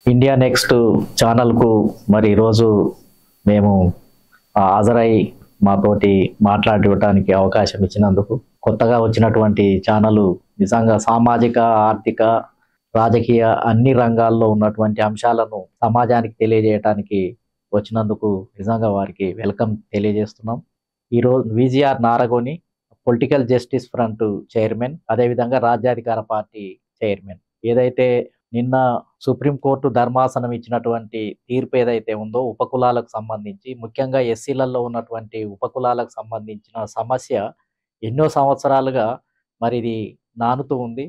India next ఛానల్కు మరి ఈరోజు మేము హాజరై మాతోటి మాట్లాడటానికి అవకాశం ఇచ్చినందుకు కొత్తగా వచ్చినటువంటి ఛానల్ నిజంగా సామాజిక ఆర్థిక రాజకీయ అన్ని రంగాల్లో ఉన్నటువంటి అంశాలను సమాజానికి తెలియజేయడానికి వచ్చినందుకు నిజంగా వారికి వెల్కమ్ తెలియజేస్తున్నాం. ఈరోజు VGR Naragoni political justice front chairman, అదేవిధంగా రాజ్యాధికార పార్టీ చైర్మన్. ఏదైతే నిన్న సుప్రీంకోర్టు ధర్మాసనం ఇచ్చినటువంటి తీర్పు ఏదైతే ఉందో ఉపకులాలకు సంబంధించి, ముఖ్యంగా ఎస్సీలలో ఉన్నటువంటి ఉపకులాలకు సంబంధించిన సమస్య ఎన్నో సంవత్సరాలుగా మరి ఇది నానుతూ ఉంది.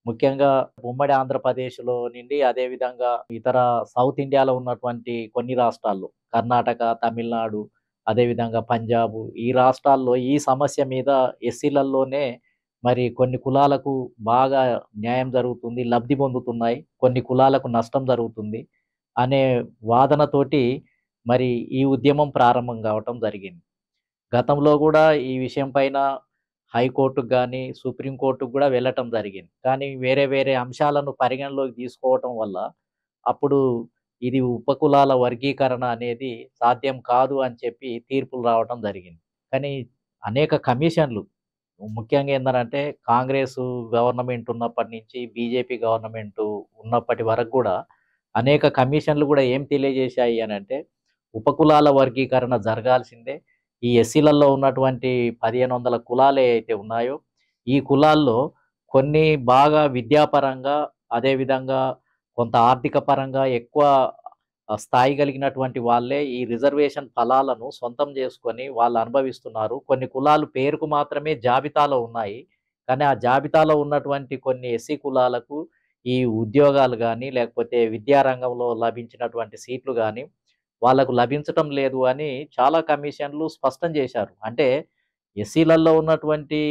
ముఖ్యంగా ఉమ్మడి ఆంధ్రప్రదేశ్లో నుండి అదేవిధంగా ఇతర సౌత్ ఇండియాలో ఉన్నటువంటి కొన్ని రాష్ట్రాల్లో కర్ణాటక, తమిళనాడు, అదేవిధంగా పంజాబ్, ఈ రాష్ట్రాల్లో ఈ సమస్య మీద ఎస్సీలలోనే మరి కొన్ని కులాలకు బాగా న్యాయం జరుగుతుంది, లబ్ధి పొందుతున్నాయి, కొన్ని కులాలకు నష్టం జరుగుతుంది అనే వాదనతోటి మరి ఈ ఉద్యమం ప్రారంభం కావటం జరిగింది. గతంలో కూడా ఈ విషయం పైన హైకోర్టుకు కానీ సుప్రీంకోర్టుకు కూడా వెళ్ళటం జరిగింది. కానీ వేరే వేరే అంశాలను పరిగణలోకి తీసుకోవటం వల్ల అప్పుడు ఇది ఉపకులాల వర్గీకరణ అనేది సాధ్యం కాదు అని చెప్పి తీర్పులు రావటం జరిగింది. కానీ అనేక కమిషన్లు, ముఖ్యంగా ఏంటంటే కాంగ్రెస్ గవర్నమెంట్ ఉన్నప్పటి నుంచి బీజేపీ గవర్నమెంట్ ఉన్నప్పటి వరకు కూడా అనేక కమిషన్లు కూడా ఏం తెలియజేశాయి అని అంటే ఉపకులాల వర్గీకరణ జరగాల్సిందే. ఈ ఎస్సీలలో ఉన్నటువంటి 1500 కులాలు ఏవైతే ఉన్నాయో ఈ కులాల్లో కొన్ని బాగా విద్యాపరంగా, అదేవిధంగా కొంత ఆర్థిక పరంగా ఎక్కువ స్థాయి కలిగినటువంటి వాళ్ళే ఈ రిజర్వేషన్ ఫలాలను సొంతం చేసుకొని వాళ్ళు అనుభవిస్తున్నారు. కొన్ని కులాలు పేరుకు మాత్రమే జాబితాలో ఉన్నాయి. కానీ ఆ జాబితాలో ఉన్నటువంటి కొన్ని ఎస్సీ కులాలకు ఈ ఉద్యోగాలు కానీ లేకపోతే విద్యారంగంలో లభించినటువంటి సీట్లు కానీ వాళ్ళకు లభించటం లేదు అని చాలా కమిషన్లు స్పష్టం చేశారు. అంటే ఎస్సీలలో ఉన్నటువంటి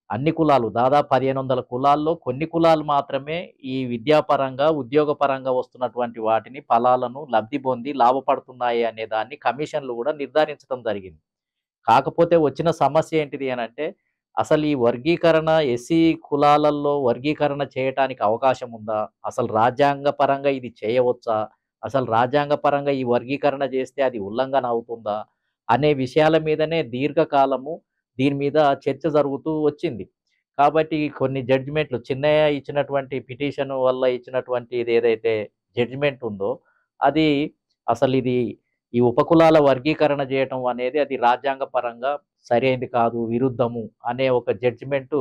అన్ని కులాలు దాదాపు 1500 కులాల్లో కొన్ని కులాలు మాత్రమే ఈ విద్యాపరంగా, ఉద్యోగపరంగా వస్తున్నటువంటి వాటిని ఫలాలను లబ్ధి పొంది లాభపడుతున్నాయి అనే దాన్ని కమిషన్లు కూడా నిర్ధారించడం జరిగింది. కాకపోతే వచ్చిన సమస్య ఏంటిది అనంటే అసలు ఈ వర్గీకరణ ఎస్సీ కులాలలో వర్గీకరణ చేయటానికి అవకాశం ఉందా? అసలు రాజ్యాంగపరంగా ఇది చేయవచ్చా? అసలు రాజ్యాంగపరంగా ఈ వర్గీకరణ చేస్తే అది ఉల్లంఘన అవుతుందా? అనే విషయాల మీదనే దీర్ఘకాలము దీని మీద చర్చ జరుగుతూ వచ్చింది. కాబట్టి కొన్ని జడ్జిమెంట్లు చిన్నయ్య ఇచ్చినటువంటి పిటిషన్ వల్ల ఇచ్చినటువంటి ఇది ఏదైతే జడ్జిమెంట్ ఉందో అది అసలు ఇది ఈ ఉపకులాల వర్గీకరణ చేయటం అనేది అది రాజ్యాంగపరంగా సరైనది కాదు, విరుద్ధము అనే ఒక జడ్జిమెంటు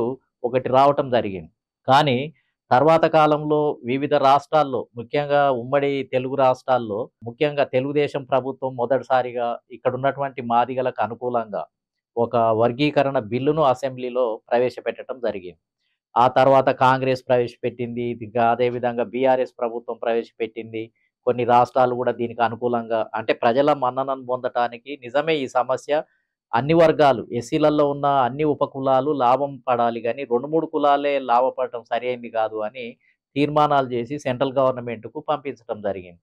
ఒకటి రావటం జరిగింది. కానీ తర్వాత కాలంలో వివిధ రాష్ట్రాల్లో, ముఖ్యంగా ఉమ్మడి తెలుగు రాష్ట్రాల్లో, ముఖ్యంగా తెలుగుదేశం ప్రభుత్వం మొదటిసారిగా ఇక్కడ ఉన్నటువంటి మాదిగలకు అనుకూలంగా ఒక వర్గీకరణ బిల్లును అసెంబ్లీలో ప్రవేశపెట్టడం జరిగింది. ఆ తర్వాత కాంగ్రెస్ ప్రవేశపెట్టింది. ఇంకా అదేవిధంగా బీఆర్ఎస్ ప్రభుత్వం ప్రవేశపెట్టింది. కొన్ని రాష్ట్రాలు కూడా దీనికి అనుకూలంగా, అంటే ప్రజల మన్ననను పొందటానికి నిజమే ఈ సమస్య అన్ని వర్గాలు ఎస్సీలలో ఉన్న అన్ని ఉపకులాలు లాభం పడాలి కానీ 2, 3 కులాలే లాభపడటం సరైంది కాదు అని తీర్మానాలు చేసి సెంట్రల్ గవర్నమెంట్‌కు పంపించడం జరిగింది.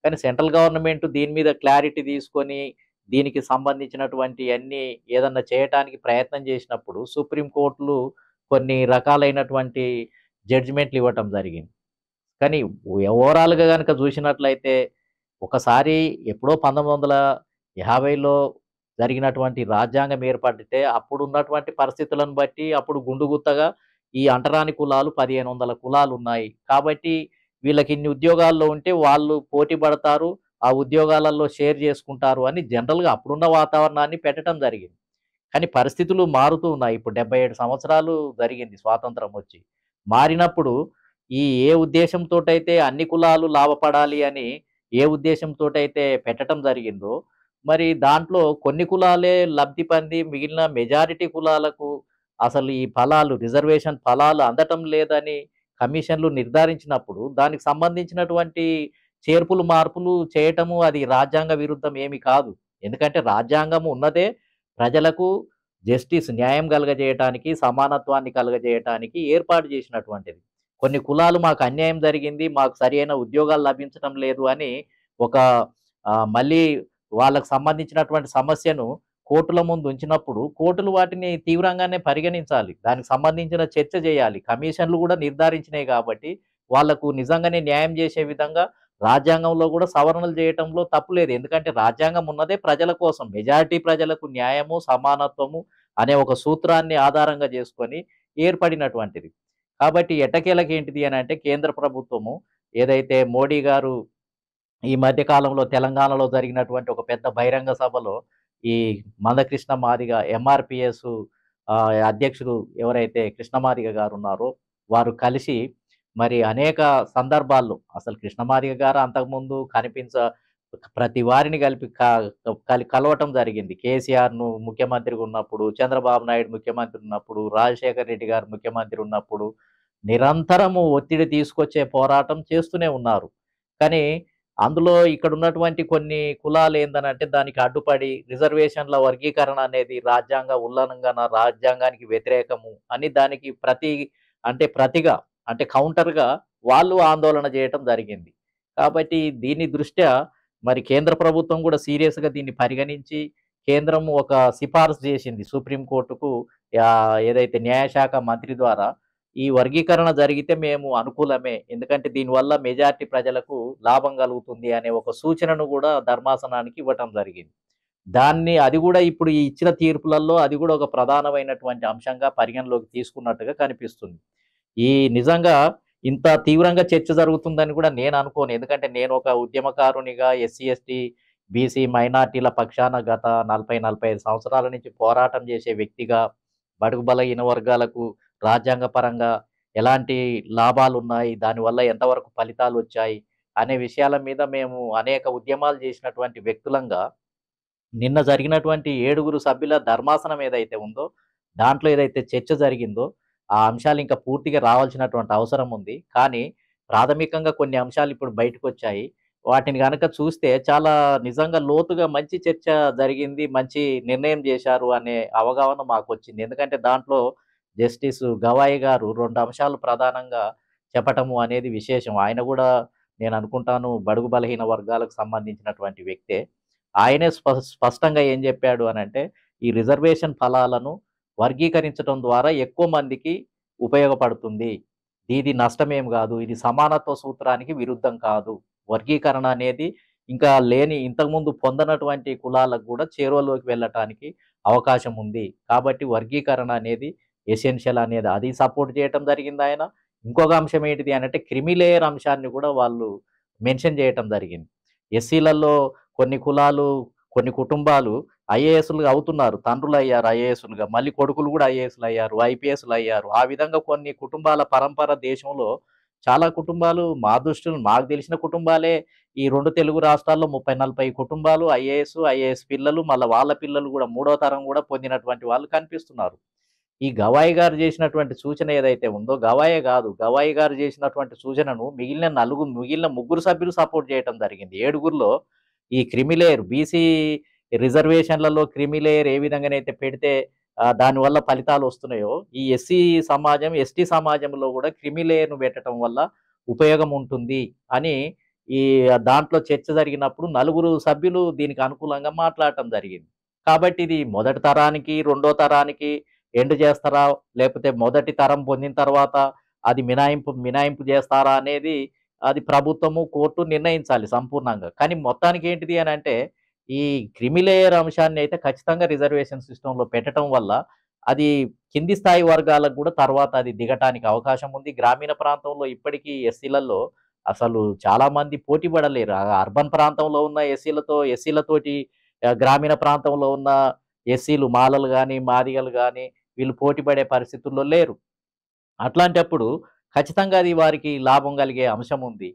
కానీ సెంట్రల్ గవర్నమెంట్ దీని మీద క్లారిటీ తీసుకొని దీనికి సంబంధించినటువంటి అన్ని ఏదన్నా చేయటానికి ప్రయత్నం చేసినప్పుడు సుప్రీం కోర్టులు కొన్ని రకాలైనటువంటి జడ్జిమెంట్లు ఇవ్వటం జరిగింది. కానీ ఓవరాల్‌గా గనక చూసినట్లయితే ఒకసారి ఎప్పుడో 1950లో జరిగినటువంటి రాజ్యాంగం ఏర్పడితే అప్పుడున్నటువంటి పరిస్థితులను బట్టి అప్పుడు గుండుగుత్తగా ఈ అంటరాని కులాలు 1500 కులాలు ఉన్నాయి. కాబట్టి వీళ్ళకి ఇన్ని ఉద్యోగాల్లో ఉంటే వాళ్ళు పోటీ పడతారు, ఆ ఉద్యోగాలలో షేర్ చేసుకుంటారు అని జనరల్‌గా అప్పుడున్న వాతావరణాన్ని పెట్టడం జరిగింది. కానీ పరిస్థితులు మారుతూ ఉన్నాయి. ఇప్పుడు 77 సంవత్సరాలు జరిగింది స్వాతంత్రం వచ్చి. మారినప్పుడు ఏ ఉద్దేశంతోటైతే అన్ని కులాలు లాభపడాలి అని ఏ ఉద్దేశంతోటైతే పెట్టడం జరిగిందో మరి దాంట్లో కొన్ని కులాలే లబ్ధి పొంది మిగిలిన మెజారిటీ కులాలకు అసలు ఈ ఫలాలు, రిజర్వేషన్ ఫలాలు అందటం లేదని కమిషన్లు నిర్ధారించినప్పుడు దానికి సంబంధించినటువంటి చేర్పులు, మార్పులు చేయటము అది రాజ్యాంగ విరుద్ధం ఏమి కాదు. ఎందుకంటే రాజ్యాంగం ఉన్నదే ప్రజలకు జస్టిస్, న్యాయం కలుగజేయటానికి, సమానత్వాన్ని కలుగజేయటానికి ఏర్పాటు చేసినటువంటిది. కొన్ని కులాలు మాకు అన్యాయం జరిగింది, మాకు సరియైన ఉద్యోగాలు లభించటం లేదు అని ఒక మళ్ళీ వాళ్ళకు సంబంధించినటువంటి సమస్యను కోర్టుల ముందు ఉంచినప్పుడు కోర్టులు వాటిని తీవ్రంగానే పరిగణించాలి. దానికి సంబంధించిన చర్చ చేయాలి. కమిషన్లు కూడా నిర్ధారించినాయి కాబట్టి వాళ్లకు నిజంగానే న్యాయం చేసే విధంగా రాజ్యాంగంలో కూడా సవరణలు చేయటంలో తప్పు లేదు. ఎందుకంటే రాజ్యాంగం ఉన్నదే ప్రజల కోసం. మెజారిటీ ప్రజలకు న్యాయము, సమానత్వము అనే ఒక సూత్రాన్ని ఆధారంగా చేసుకొని ఏర్పడినటువంటిది. కాబట్టి ఎట్టకేలకేంటిది అనంటే కేంద్ర ప్రభుత్వము ఏదైతే మోడీ గారు ఈ మధ్య కాలంలో తెలంగాణలో జరిగినటువంటి ఒక పెద్ద బహిరంగ సభలో ఈ మందకృష్ణ మాదిగ ఎంఆర్‌పీఎస్ అధ్యక్షుడు ఎవరైతే కృష్ణమాదిగ గారున్నారో వారు కలిసి మరి అనేక సందర్భాల్లో అసలు కృష్ణమాదిగ గారు అంతకుముందు ప్రతి వారిని కలిపి కలవటం జరిగింది. కేసీఆర్‌ను ముఖ్యమంత్రిగా ఉన్నప్పుడు, చంద్రబాబు నాయుడు ముఖ్యమంత్రి ఉన్నప్పుడు, రాజశేఖర్ రెడ్డి గారు ముఖ్యమంత్రి ఉన్నప్పుడు నిరంతరము ఒత్తిడి తీసుకొచ్చే పోరాటం చేస్తూనే ఉన్నారు. కానీ అందులో ఇక్కడున్నటువంటి కొన్ని కులాలేందనంటే దానికి అడ్డుపడి రిజర్వేషన్‌ల వర్గీకరణ అనేది రాజ్యాంగ ఉల్లంఘన, రాజ్యాంగానికి వ్యతిరేకము అని దానికి ప్రతిగా కౌంటర్‌గా వాళ్ళు ఆందోళన చేయటం జరిగింది. కాబట్టి దీని దృష్ట్యా మరి కేంద్ర ప్రభుత్వం కూడా సీరియస్‌గా దీన్ని పరిగణించి కేంద్రం ఒక సిఫారసు చేసింది సుప్రీం కోర్టుకు ఏదైతే న్యాయశాఖ మంత్రి ద్వారా ఈ వర్గీకరణ జరిగితే మేము అనుకూలమే. ఎందుకంటే దీనివల్ల మెజారిటీ ప్రజలకు లాభం కలుగుతుంది అనే ఒక సూచనను కూడా ధర్మాసనానికి ఇవ్వటం జరిగింది. అది కూడా ఇప్పుడు ఈ ఇచ్చిన తీర్పులలో అది కూడా ఒక ప్రధానమైనటువంటి అంశంగా పరిగణలోకి తీసుకున్నట్టుగా కనిపిస్తుంది. నిజంగా ఇంత తీవ్రంగా చర్చ జరుగుతుందని కూడా నేను అనుకోను. ఎందుకంటే నేను ఒక ఉద్యమకారునిగా ఎస్సీ, ఎస్టీ, బీసీ మైనారిటీల పక్షాన గత 40, 45 సంవత్సరాల నుంచి పోరాటం చేసే వ్యక్తిగా బడుగు బలహీన వర్గాలకు రాజ్యాంగపరంగా ఎలాంటి లాభాలున్నాయి, దానివల్ల ఎంతవరకు ఫలితాలొచ్చాయి అనే విషయాల మీద మేము అనేక ఉద్యమాలు చేసినటువంటి వ్యక్తులంగా నిన్న జరిగినటువంటి 7 సభ్యుల ధర్మాసనం ఏదైతే ఉందో, దాంట్లో ఏదైతే చర్చ జరిగిందో, ఆ అంశాలు ఇంకా పూర్తిగా రావాల్సినటువంటి అవసరం ఉంది. కానీ ప్రాథమికంగా కొన్ని అంశాలు ఇప్పుడు బయటకొచ్చాయి. వాటిని గనక చూస్తే చాలా నిజంగా లోతుగా మంచి చర్చ జరిగింది. మంచి నిర్ణయం చేశారు అనే అవగాహన మాకొచ్చింది. ఎందుకంటే దాంట్లో జస్టిస్ గవాయి గారు 2 అంశాలు ప్రధానంగా చెప్పటము అనేది విశేషం. ఆయన గూడా నేననుకుంటాను బడుగు బలహీన వర్గాలకు సంబంధించినటువంటి వ్యక్తే. ఆయనే స్పష్టంగా ఏం చెప్పాడు అనంటే, ఈ రిజర్వేషన్ ఫలాలను వర్గీకరించడం ద్వారా ఎక్కువ మందికి ఉపయోగపడుతుంది. ఇది నష్టమేం గాదు. ఇది సమానత్వ సూత్రానికి విరుద్ధం కాదు. వర్గీకరణ అనేది ఇంకా ఇంతకుముందు పొందనటువంటి కులాలకు గూడా చేరువలోకి వెళ్ళటానికి అవకాశం ఉంది. కాబట్టి వర్గీకరణ అనేది ఎసెన్షియల్ అనేది అది సపోర్ట్ చేయటం జరిగిందాయన. ఇంకొక అంశం ఏంటిది అనంటే క్రిమిలేయర్ అంశాన్ని గూడా వాళ్ళు మెన్షన్ చేయటం జరిగింది. ఎస్సీలలో కొన్ని కులాలు, కొన్ని కుటుంబాలు ఐఏఎస్‌లుగా అవుతున్నారు. తండ్రులయ్యారు ఐఏఎస్‌లుగా. మళ్ళీ కొడుకులు గూడా ఐఏఎస్‌లయ్యారు, ఐపీఎస్‌లయ్యారు. ఆ విధంగా కొన్ని కుటుంబాల పరంపర దేశంలో చాలా కుటుంబాలు మా దృష్టిలో మాకు తెలిసిన కుటుంబాలే ఈ 2 తెలుగు రాష్ట్రాల్లో 30, 40 కుటుంబాలు ఐఏఎస్ పిల్లలు, మళ్ళా వాళ్ళ పిల్లలు గూడా మూడో తరం గూడా పొందినటువంటి వాళ్ళు కనిపిస్తున్నారు. ఈ గవాయి గారు చేసినటువంటి సూచన ఏదైతే ఉందో గవాయే గాదు. గవాయి గారు చేసినటువంటి సూచనను మిగిలిన ముగ్గురు సభ్యులు సపోర్ట్ చేయటం జరిగింది. 7గురిలో ఈ క్రిమిలేయర్ బీసీ రిజర్వేషన్‌లలో క్రిమిలేయర్ ఏ విధంగానైతే పెడితే దానివల్ల ఫలితాలొస్తున్నాయో, ఈ ఎస్సీ సమాజం, ఎస్టీ సమాజంలో గూడా క్రిమిలేయర్‌ను పెట్టటం వల్ల ఉపయోగం ఉంటుంది అని ఈ దాంట్లో చర్చ జరిగినప్పుడు 4 సభ్యులు దీనికి అనుకూలంగా మాట్లాడటం జరిగింది. కాబట్టి ఇది మొదటి తరానికి, రెండో తరానికి ఎండ్ చేస్తారా? లేకపోతే మొదటి తరం పొందిన తర్వాత అది మినహాయింపు చేస్తారా అనేది అది ప్రభుత్వము, కోర్టు నిర్ణయించాలి సంపూర్ణంగా. కానీ మొత్తానికి ఏంటిది అనంటే, ఈ క్రిమిలేయర్ అంశాన్ని అయితే ఖచ్చితంగా రిజర్వేషన్ సిస్టమ్‌లో పెట్టటం వల్ల అది కింది స్థాయి వర్గాలకు గూడా తర్వాత అది దిగటానికి అవకాశం ఉంది. గ్రామీణ ప్రాంతంలో ఇప్పటికీ ఎస్సీలలో అసలు చాలామంది పోటీ పడలేరు. అర్బన్ ప్రాంతంలో ఉన్న ఎస్సీలతోటి గ్రామీణ ప్రాంతంలో ఉన్న ఎస్సీలు మాలలు గాని, మాదిగలు గాని వీళ్ళు పోటీ పడే పరిస్థితుల్లో లేరు. అట్లాంటప్పుడు ఖచ్చితంగా అది వారికి లాభం కలిగే అంశం ఉంది.